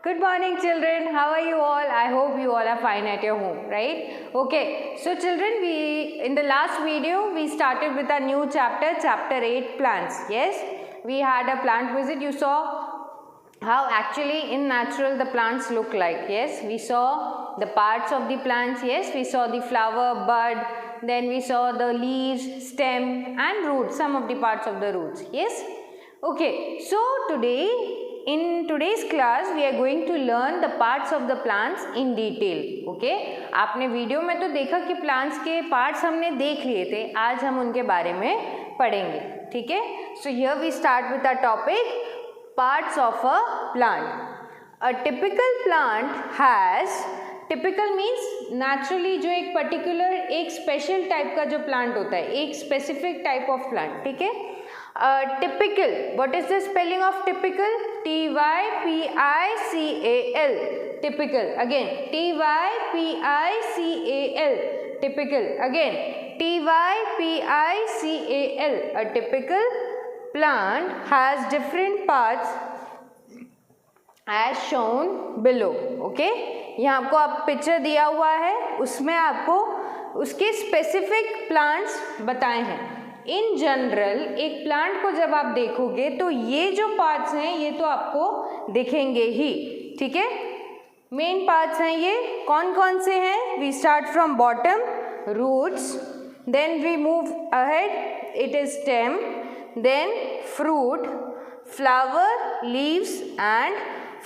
Good morning children, how are you all? I hope you all are fine at your home, right? Okay, so children, in the last video we started with a new chapter, chapter 8 plants. Yes, we had a plant visit. You saw how actually in natural the plants look like. Yes, we saw the parts of the plants. Yes, we saw the flower, bud, then we saw the leaves, stem and roots, some of the parts of the roots. Yes, okay, so in today's class we are going to learn the parts of the plants in detail. Okay, आपने video में तो देखा कि plants के parts हमने देख लिए थे, आज हम उनके बारे में पढ़ेंगे. ठीक है, so here we start with a topic parts of a plant. A typical plant has, typical means naturally जो एक पर्टिकुलर एक स्पेशल टाइप का जो प्लांट होता है, एक स्पेसिफिक टाइप ऑफ प्लांट. ठीक है, typical, what is the spelling of typical? T-Y-P-I-C-A-L, typical. Again, T-Y-P-I-C-A-L, typical. Again, T-Y-P-I-C-A-L. A typical plant has different parts as shown below. Okay, यहाँ आपको आप पिक्चर दिया हुआ है, उसमें आपको उसके स्पेसिफिक प्लांट्स बताए हैं. इन जनरल एक प्लांट को जब आप देखोगे तो ये जो पार्ट्स हैं ये तो आपको दिखेंगे ही. ठीक है, मेन पार्ट्स हैं ये. कौन कौन से हैं? We start from bottom, roots, then we move ahead, it is stem, then fruit, flower, leaves and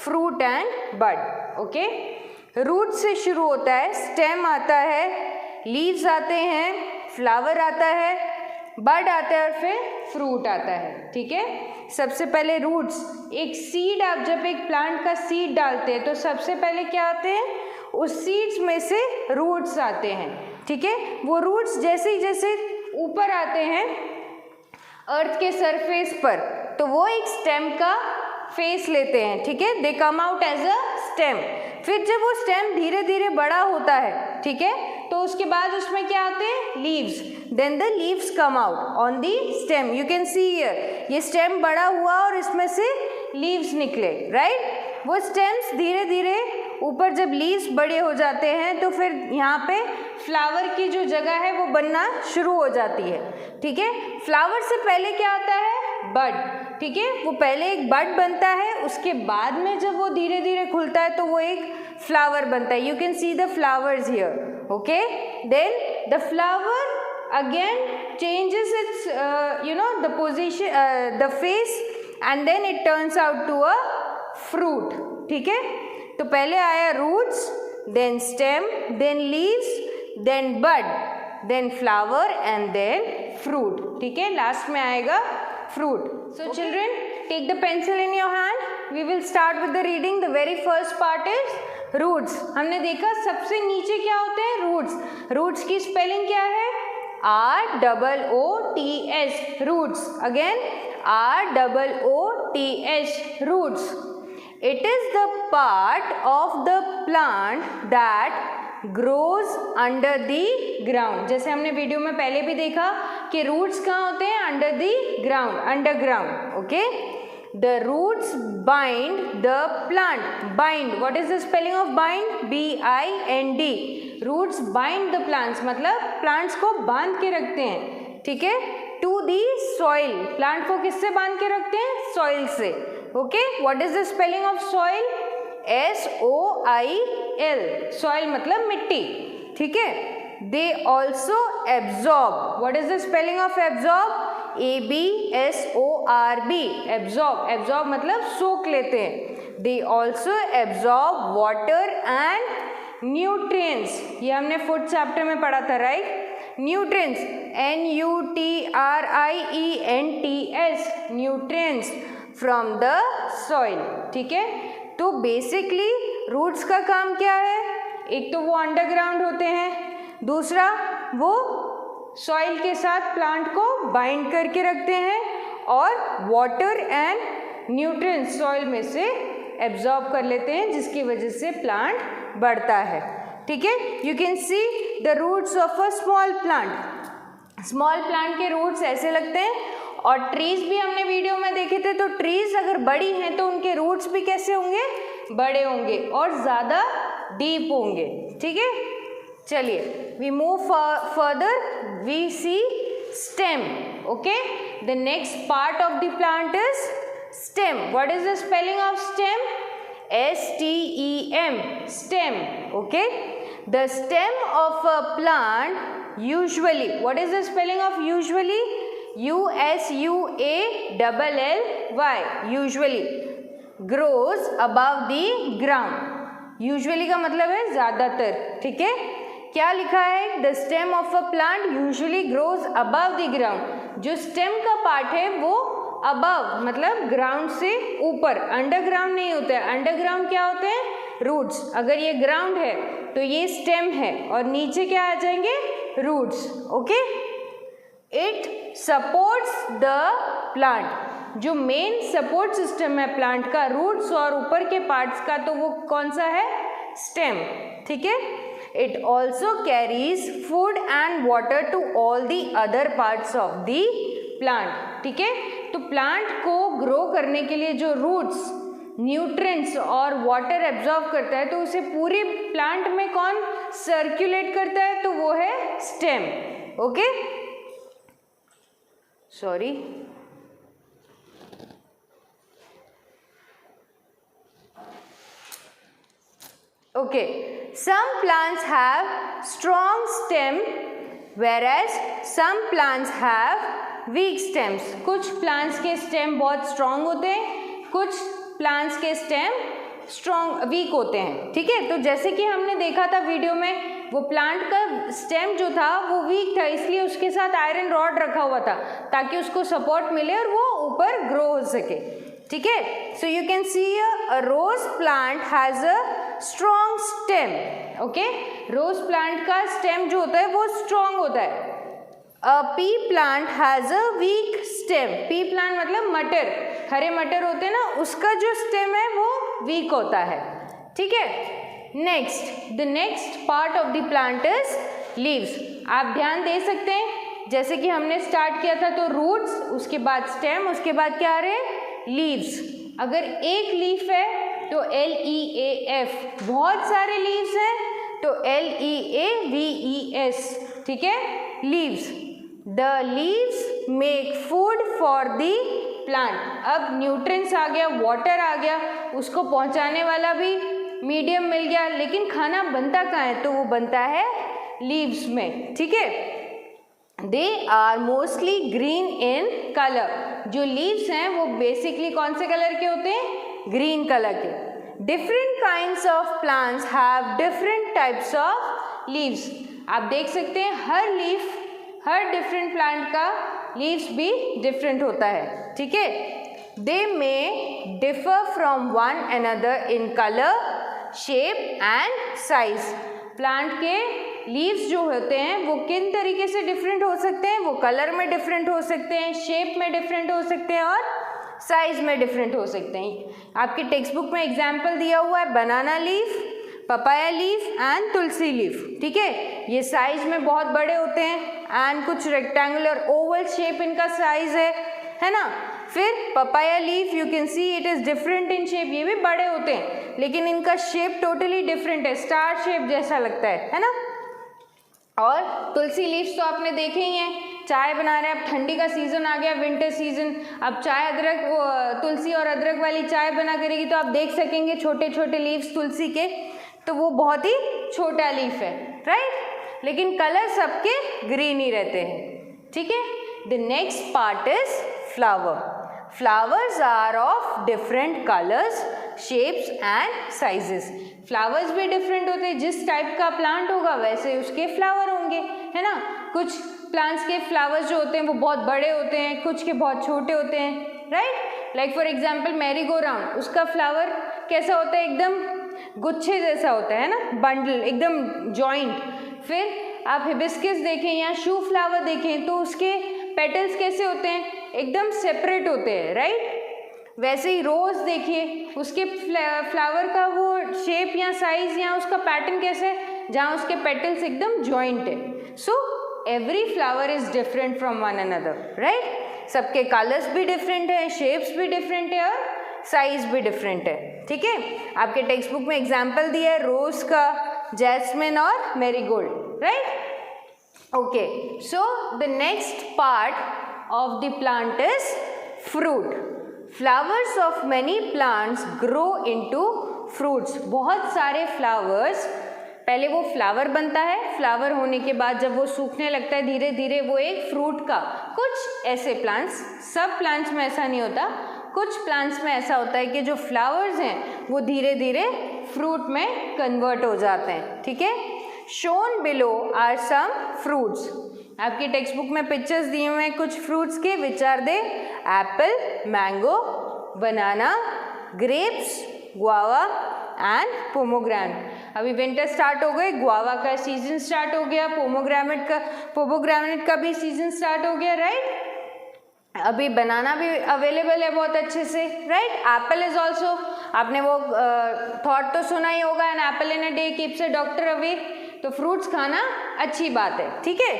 fruit and bud. Okay, root से शुरू होता है, स्टेम आता है, लीव्स आते हैं, फ्लावर आता है, बड आता है और फिर फ्रूट आता है. ठीक है, सबसे पहले रूट्स. एक सीड, आप जब एक प्लांट का सीड डालते हैं तो सबसे पहले क्या आते हैं? उस सीड्स में से रूट्स आते हैं. ठीक है, वो रूट्स जैसे जैसे ऊपर आते हैं अर्थ के सरफेस पर तो वो एक स्टेम का फेस लेते हैं. ठीक है, they come out as a stem. फिर जब वो स्टेम धीरे धीरे बड़ा होता है, ठीक है, तो उसके बाद उसमें क्या आते हैं? Leaves. Then the leaves come out on the stem. You can see here, ये स्टेम बड़ा हुआ और इसमें से लीव्स निकले. राइट, वो स्टेम्स धीरे धीरे ऊपर जब लीव्स बड़े हो जाते हैं तो फिर यहाँ पे फ्लावर की जो जगह है वो बनना शुरू हो जाती है. ठीक है, फ्लावर से पहले क्या आता है? बड. ठीक है, वो पहले एक बड बनता है, उसके बाद में जब वो धीरे धीरे खुलता है तो वो एक फ्लावर बनता है. You can see the flowers here. Okay, then the flower again changes its the position, the face, and then it turns out to a fruit. ठीक है, तो पहले आया roots, then stem, then leaves, then bud, then flower and then fruit. ठीक है, last में आएगा fruit. So okay, children, take the pencil in your hand. We will start with the reading. The very first part is roots. हमने देखा सबसे नीचे क्या होते हैं? रूट्स. रूट्स की स्पेलिंग क्या है? R-O-O-T-S, roots. Again R-O-O-T-S, roots. It is the part of the plant that grows under the ground. जैसे हमने वीडियो में पहले भी देखा कि रूट्स कहाँ होते हैं? Under the ground, underground. Okay, the roots bind the plant. Bind, what is the spelling of bind? B-I-N-D. roots bind the plants, मतलब plants को बांध के रखते हैं. ठीक है, to the soil. plant को किससे बांध के रखते हैं? soil से. okay, what is the spelling of soil? S-O-I-L. soil मतलब मिट्टी. ठीक है, they also absorb. what is the spelling of absorb? A-B-S-O-R-B, absorb. absorb मतलब सोख लेते हैं. they also absorb water and nutrients. ये हमने फूड चैप्टर में पढ़ा था, right? nutrients, N-U-T-R-I-E-N-T-S, nutrients from the soil. ठीक है, तो बेसिकली रूट्स का काम क्या है? एक तो वो अंडरग्राउंड होते हैं, दूसरा वो सॉइल के साथ प्लांट को बाइंड करके रखते हैं और वाटर एंड न्यूट्रिएंट्स सॉइल में से एब्जॉर्ब कर लेते हैं, जिसकी वजह से प्लांट बढ़ता है. ठीक है, you can see the roots of a small plant. Small plant के रूट्स ऐसे लगते हैं और ट्रीज भी हमने वीडियो में देखे थे, तो ट्रीज अगर बड़ी हैं तो उनके रूट्स भी कैसे होंगे, बड़े होंगे और ज़्यादा डीप होंगे, ठीक है। चलिए we move further, we see stem, okay. The next part of the plant is stem. What is the spelling of stem? STEM, stem, okay. The stem of a plant usually, what is the spelling of usually? USUALLY, usually grows above the ground. usually का मतलब है ज़्यादातर, ठीक है। क्या लिखा है? The stem of a plant usually grows above the ground. जो stem का पार्ट है वो अबव मतलब ग्राउंड से ऊपर, अंडरग्राउंड नहीं होता है। अंडरग्राउंड क्या होते हैं? रूट्स। अगर ये ग्राउंड है तो ये स्टेम है और नीचे क्या आ जाएंगे? Roots, okay. It supports the plant, जो मेन सपोर्ट सिस्टम है प्लांट का, रूट्स और ऊपर के पार्ट्स का, तो वो कौन सा है? स्टेम, ठीक है। It also carries food and water to all the other parts of the plant, ठीक है। तो प्लांट को ग्रो करने के लिए जो रूट्स न्यूट्रिएंट्स और वाटर एब्जॉर्ब करता है, तो उसे पूरे प्लांट में कौन सर्कुलेट करता है? तो वो है stem, okay. Sorry, okay, some plants have strong stem whereas some plants have weak stems. कुछ plants के stem बहुत strong होते हैं, कुछ plants के stem weak होते हैं, ठीक है। तो जैसे कि हमने देखा था वीडियो में, वो प्लांट का स्टेम जो था वो वीक था, इसलिए उसके साथ आयरन रॉड रखा हुआ था ताकि उसको सपोर्ट मिले और वो ऊपर ग्रो हो सके, ठीक है। So you can see a rose plant has a strong stem, okay. Rose plant का स्टेम जो होता है वो स्ट्रॉन्ग होता है। A pea plant has a weak stem, pea plant मतलब मटर, हरे मटर होते हैं ना, उसका जो स्टेम है वो वीक होता है, ठीक है। Next, the next part of the plant is leaves. आप ध्यान दे सकते हैं, जैसे कि हमने स्टार्ट किया था तो रूट्स, उसके बाद स्टेम, उसके बाद क्या आ रहे हैं? लीव्स। अगर एक लीफ है तो LEAF, बहुत सारे लीव्स हैं तो LEAVES, ठीक है, leaves. The leaves make food for the plant. अब न्यूट्रिएंट्स आ गया, वाटर आ गया, उसको पहुंचाने वाला भी मीडियम मिल गया, लेकिन खाना बनता कहाँ है? तो वो बनता है लीव्स में, ठीक है। They are mostly green in colour. जो लीव्स हैं वो बेसिकली कौन से कलर के होते हैं? ग्रीन कलर के। Different kinds of plants have different types of leaves. आप देख सकते हैं हर लीफ, हर डिफरेंट प्लांट का लीव्स भी डिफरेंट होता है, ठीक है। They may differ from one another in colour, shape and size. Plant के लीव्स जो होते हैं वो किन तरीके से डिफरेंट हो सकते हैं? वो कलर में डिफरेंट हो सकते हैं, शेप में डिफरेंट हो सकते हैं और साइज में डिफरेंट हो सकते हैं। आपकी टेक्स्ट बुक में एग्जाम्पल दिया हुआ है banana leaf, papaya leaf and Tulsi leaf, ठीक है। ये साइज में बहुत बड़े होते हैं एंड कुछ रेक्टेंगुलर ओवल शेप इनका साइज है ना। फिर papaya leaf you can see it is different in shape, ये भी बड़े होते हैं लेकिन इनका शेप टोटली डिफरेंट है, स्टार शेप जैसा लगता है ना। और तुलसी लीव्स तो आपने देखे ही हैं, चाय बना रहे हैं, अब ठंडी का सीज़न आ गया, विंटर सीजन, अब चाय अदरक, तुलसी और अदरक वाली चाय बना करेगी तो आप देख सकेंगे छोटे छोटे लीव्स तुलसी के, तो वो बहुत ही छोटा लीफ है, राइट। लेकिन कलर सबके ग्रीन ही रहते हैं, ठीक है। The next part is flower. Flowers are of different colors, shapes and sizes. Flowers भी different होते हैं, जिस टाइप का प्लांट होगा वैसे उसके फ्लावर होंगे, है ना। कुछ प्लांट्स के फ्लावर्स जो होते हैं वो बहुत बड़े होते हैं, कुछ के बहुत छोटे होते हैं, राइट। लाइक फॉर एग्जांपल मैरीगोराउंड, उसका फ्लावर कैसा होता है? एकदम गुच्छे जैसा होता है ना, बंडल, एकदम जॉइंट। फिर आप हिबिस्कस देखें या शू फ्लावर देखें तो उसके पेटल्स कैसे होते हैं? एकदम सेपरेट होते हैं, राइट। वैसे ही रोज देखिए, उसके फ्लावर का वो शेप या साइज या उसका पैटर्न कैसे है, जहाँ उसके पेटल्स एकदम जॉइंट है। So every flower is different from one another, right. सबके कलर्स भी डिफरेंट है, शेप्स भी डिफरेंट है और साइज भी डिफरेंट है, ठीक है। आपके टेक्स्ट बुक में एग्जाम्पल दिया है रोज का, जैस्मिन और marigold, right. Okay, so the next part of the plant is fruit. Flowers of many plants grow into fruits. बहुत सारे फ्लावर्स, पहले वो फ्लावर बनता है, फ्लावर होने के बाद जब वो सूखने लगता है धीरे धीरे वो एक फ्रूट का, कुछ ऐसे प्लांट्स, सब प्लांट्स में ऐसा नहीं होता, कुछ प्लांट्स में ऐसा होता है कि जो फ्लावर्स हैं वो धीरे धीरे फ्रूट में कन्वर्ट हो जाते हैं, ठीक है। Shown below are some fruits. आपकी टेक्स्ट बुक में पिक्चर्स दिए हुए हैं कुछ फ्रूट्स के, which are they? Apple, mango, banana, grapes, guava and pomegranate. अभी विंटर स्टार्ट हो गई, गुआवा का सीजन स्टार्ट हो गया, पोमोग्रेनेट का भी सीजन स्टार्ट हो गया, राइट। अभी बनाना भी अवेलेबल है बहुत अच्छे से, राइट। एप्पल इज ऑल्सो, आपने वो थॉट तो सुना ही होगा, an apple in a day keeps a doctor away. तो फ्रूट्स खाना अच्छी बात है, ठीक है।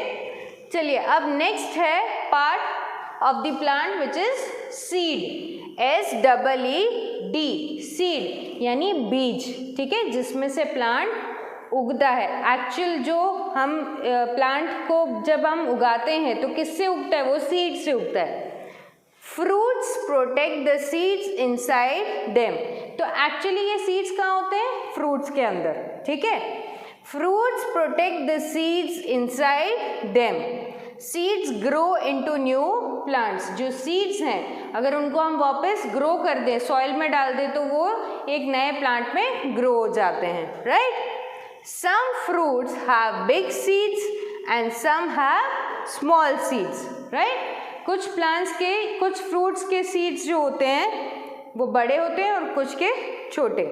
चलिए अब नेक्स्ट है part of the plant which is seed. SEED, seed यानी बीज, ठीक है, जिसमें से प्लांट उगता है। एक्चुअल जो हम प्लांट को जब हम उगाते हैं तो किससे उगता है? वो सीड से उगता है। Fruits protect the seeds inside them. तो एक्चुअली ये सीड्स कहाँ होते हैं? फ्रूट्स के अंदर, ठीक है। Fruits protect the seeds inside them. Seeds grow into new plants. जो सीड्स हैं अगर उनको हम वापस ग्रो कर दें, सॉइल में डाल दें, तो वो एक नए प्लांट में ग्रो हो जाते हैं, right. Some fruits have big seeds and some have small seeds, right. कुछ प्लांट्स के, कुछ फ्रूट्स के सीड्स जो होते हैं वो बड़े होते हैं और कुछ के छोटे।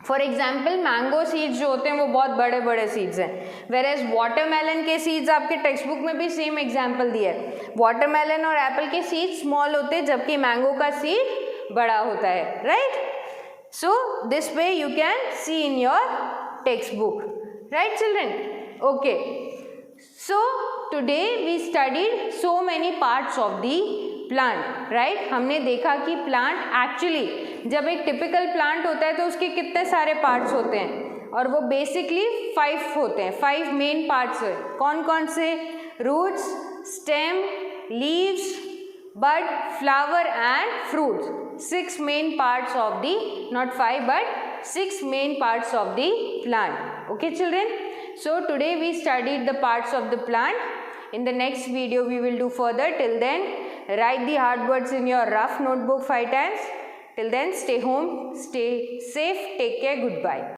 फॉर एग्जाम्पल मैंगो सीड्स जो होते हैं वो बहुत बड़े बड़े सीड्स हैं, वेरेज वाटरमेलन के सीड्स आपके टेक्स्ट बुक में भी सेम एग्जाम्पल दिया है। वाटरमेलन और एप्पल के सीड्स स्मॉल होते हैं जबकि मैंगो का सीड बड़ा होता है, right. So this way you can see in your textbook, right children. Okay, so today we studied so many parts of the plant, right. हमने देखा कि प्लांट एक्चुअली जब एक टिपिकल प्लांट होता है तो उसके कितने सारे पार्ट्स होते हैं, और वो बेसिकली 5 होते हैं, 5 मेन पार्ट्स है। कौन कौन से? Roots, stem, leaves, bud, flower and fruits. 6 main parts of the, not 5 but 6 main parts of the plant. Okay children, so today we studied the parts of the plant. In the next video we will do further. Till then, write the hard words in your rough notebook 5 times. Till then, stay home, stay safe, take care, goodbye.